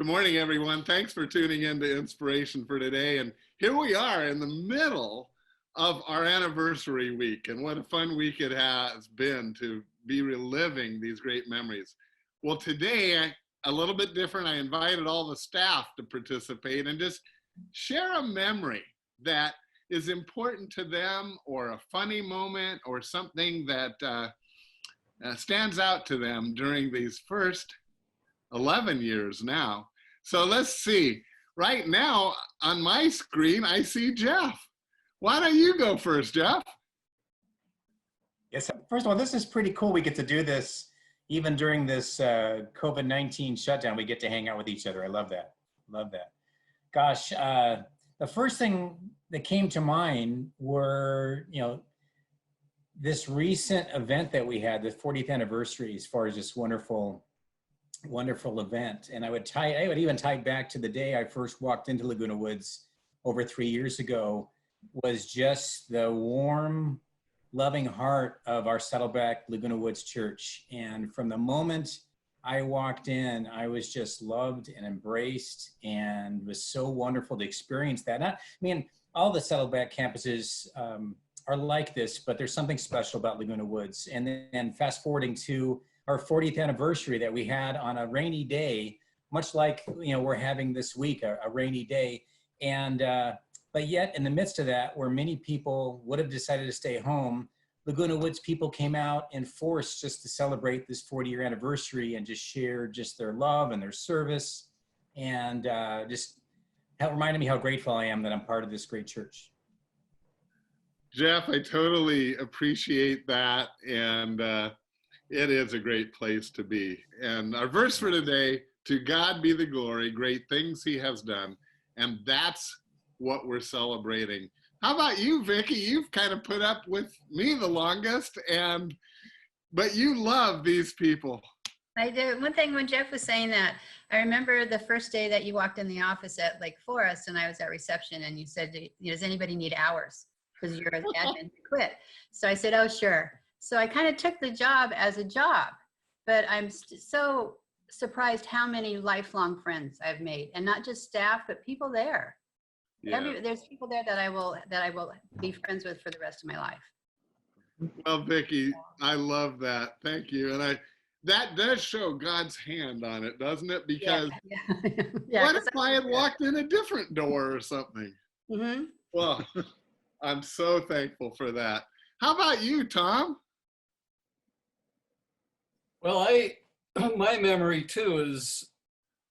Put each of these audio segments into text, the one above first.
morning, everyone. Thanks for tuning in to Inspiration for Today. And here we are in the middle of our anniversary week. And what a fun week it has been to be reliving these great memories. Well, today, a little bit different. I invited all the staff to participate and just share a memory that is important to them, or a funny moment, or something that stands out to them during these first 11 years now. So let's see. Right now on my screen, I see Jeff. Why don't you go first, Jeff? Yes, first of all, this is pretty cool. We get to do this even during this COVID-19 shutdown. We get to hang out with each other. I love that. Love that. Gosh, the first thing that came to mind were, this recent event that we had, the 40th anniversary, as far as this wonderful event. And I would even tie back to the day I first walked into Laguna Woods over 3 years ago. Was just the warm, loving heart of our Saddleback Laguna Woods Church. And from the moment I walked in, I was just loved and embraced, and was so wonderful to experience that. All the Saddleback campuses are like this, but there's something special about Laguna Woods. And then fast forwarding to our 40th anniversary that we had on a rainy day, much like we're having this week, a rainy day. And but yet in the midst of that, where many people would have decided to stay home, Laguna Woods people came out in force just to celebrate this 40-year anniversary and just share just their love and their service. And just that reminded me how grateful I am that I'm part of this great church. Jeff, I totally appreciate that. And it is a great place to be. And our verse for today, to God be the glory, great things he has done. And that's what we're celebrating. How about you, Vicki? You've kind of put up with me the longest, but you love these people. I do. One thing, when Jeff was saying that, I remember the first day that you walked in the office at Lake Forest, and I was at reception, and you said, does anybody need hours? Because you're an admin to quit. So I said, oh, sure. So I kind of took the job as a job, but I'm so surprised how many lifelong friends I've made, and not just staff, but people there. Yeah. There's people there that I will be friends with for the rest of my life. Well, Vicki, I love that. Thank you. And that does show God's hand on it, doesn't it? Because yeah, what if I had walked in a different door or something? Mm-hmm. Well, I'm so thankful for that. How about you, Tom? Well, my memory too is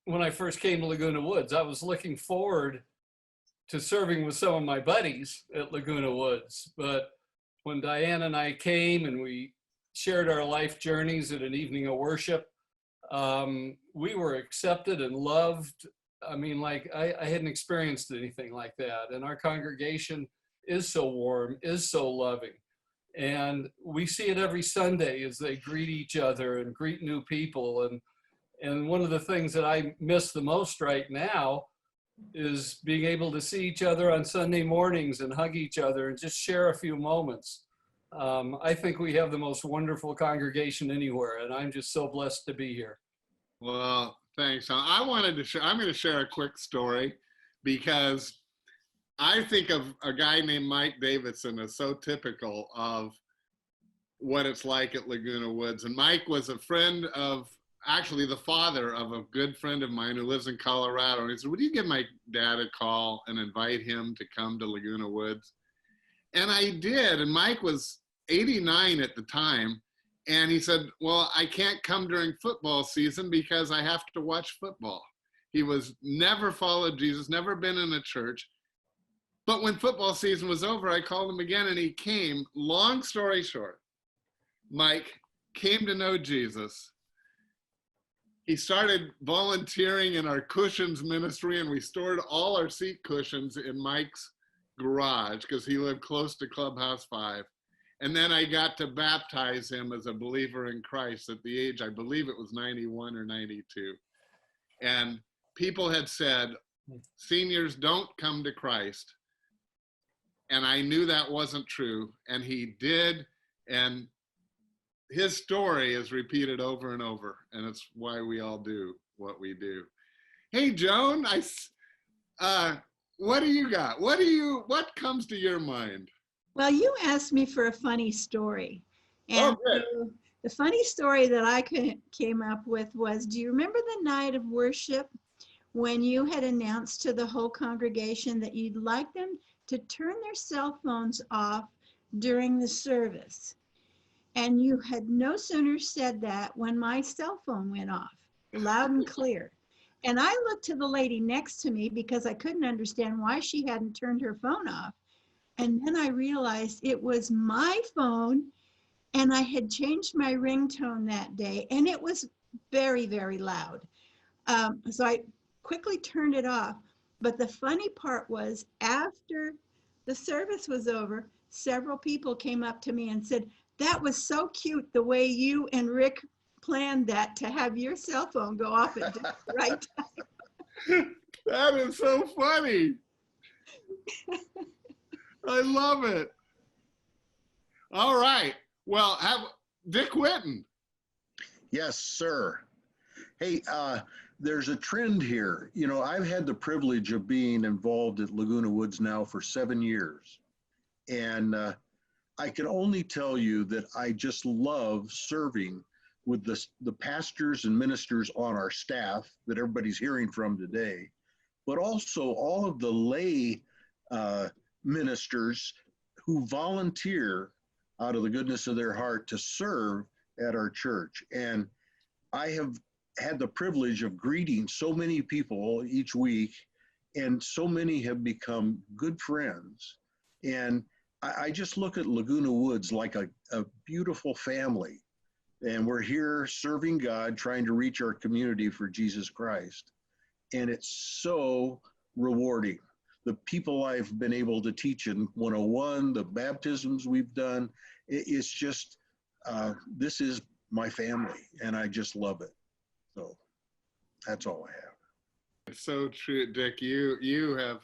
when I first came to Laguna Woods, I was looking forward to serving with some of my buddies at Laguna Woods. But when Diane and I came and we shared our life journeys at an evening of worship, we were accepted and loved. I hadn't experienced anything like that. And our congregation is so warm, is so loving. And we see it every Sunday as they greet each other and greet new people. And one of the things that I miss the most right now is being able to see each other on Sunday mornings and hug each other and just share a few moments. I think we have the most wonderful congregation anywhere, and I'm just so blessed to be here. Well, thanks. I'm going to share a quick story, because I think of a guy named Mike Davidson as so typical of what it's like at Laguna Woods. And Mike was a friend of, actually the father of a good friend of mine who lives in Colorado. And he said, would you give my dad a call and invite him to come to Laguna Woods? And I did. And Mike was 89 at the time. And he said, well, I can't come during football season because I have to watch football. He was never followed Jesus, never been in a church. But when football season was over, I called him again and he came. Long story short, Mike came to know Jesus. He started volunteering in our cushions ministry, and we stored all our seat cushions in Mike's garage because he lived close to Clubhouse 5. And then I got to baptize him as a believer in Christ at the age, I believe it was 91 or 92. And people had said, seniors don't come to Christ. And I knew that wasn't true, and he did. And his story is repeated over and over, and it's why we all do what we do. Hey, Joan, what do you got? What comes to your mind? Well, you asked me for a funny story. Oh, And good. so the funny story that I came up with was, do you remember the night of worship when you had announced to the whole congregation that you'd like them to turn their cell phones off during the service? And you had no sooner said that when my cell phone went off, loud and clear. And I looked to the lady next to me because I couldn't understand why she hadn't turned her phone off. And then I realized it was my phone, and I had changed my ringtone that day, and it was very, very loud. So I quickly turned it off. But the funny part was, after the service was over, several people came up to me and said, "That was so cute the way you and Rick planned that, to have your cell phone go off at the right time." That is so funny. I love it. All right. Well, have Dick Whitten. Yes, sir. Hey, there's a trend here. You know, I've had the privilege of being involved at Laguna Woods now for 7 years. And I can only tell you that I just love serving with the pastors and ministers on our staff that everybody's hearing from today, but also all of the lay ministers who volunteer out of the goodness of their heart to serve at our church. And I have had the privilege of greeting so many people each week, and so many have become good friends. And I just look at Laguna Woods like a beautiful family. And we're here serving God, trying to reach our community for Jesus Christ. And it's so rewarding. The people I've been able to teach in 101, the baptisms we've done, it's just, this is my family, and I just love it. So that's all I have. It's so true, Dick. You have,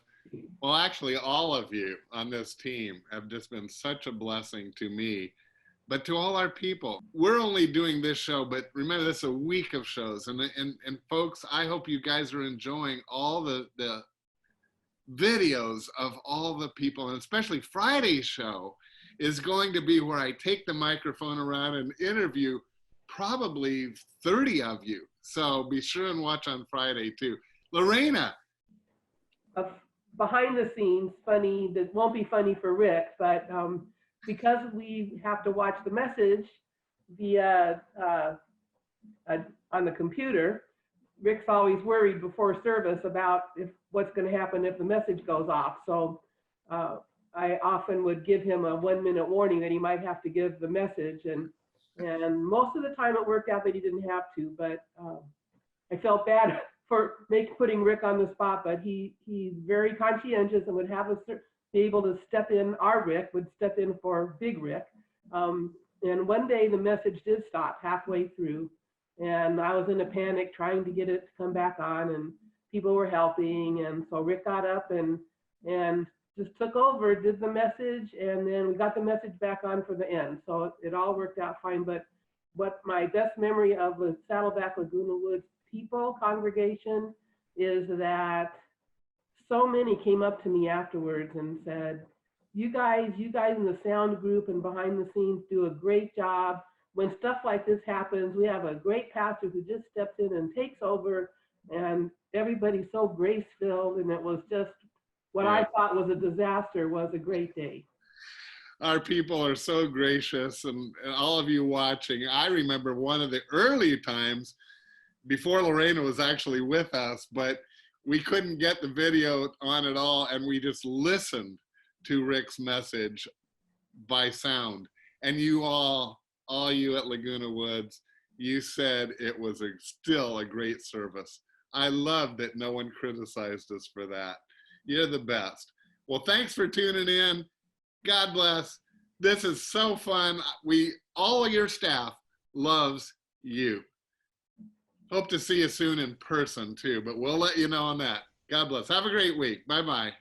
well, actually, all of you on this team have just been such a blessing to me, but to all our people. We're only doing this show, but remember, this is a week of shows. And folks, I hope you guys are enjoying all the videos of all the people, and especially Friday's show is going to be where I take the microphone around and interview probably 30 of you. So be sure and watch on Friday too. Lorena. Behind the scenes, funny, that won't be funny for Rick, but because we have to watch the message via on the computer, Rick's always worried before service about what's going to happen if the message goes off. So I often would give him a 1-minute warning that he might have to give the message, and most of the time it worked out that he didn't have to, but I felt bad for putting Rick on the spot, but he's very conscientious and would have us be able to step in. Our Rick would step in for Big Rick. And one day the message did stop halfway through, and I was in a panic trying to get it to come back on, and people were helping. And so Rick got up and just took over, did the message, and then we got the message back on for the end. So it all worked out fine. But what my best memory of the Saddleback Laguna Woods people, congregation, is that so many came up to me afterwards and said, you guys in the sound group and behind the scenes do a great job. When stuff like this happens, we have a great pastor who just steps in and takes over, and everybody's so grace-filled, and it was just what I thought was a disaster was a great day. Our people are so gracious, and all of you watching. I remember one of the early times before Lorena was actually with us, but we couldn't get the video on at all, and we just listened to Rick's message by sound. And you all you at Laguna Woods, you said it was still a great service. I love that no one criticized us for that. You're the best. Well, thanks for tuning in. God bless. This is so fun. All of your staff loves you. Hope to see you soon in person too, but we'll let you know on that. God bless. Have a great week. Bye-bye.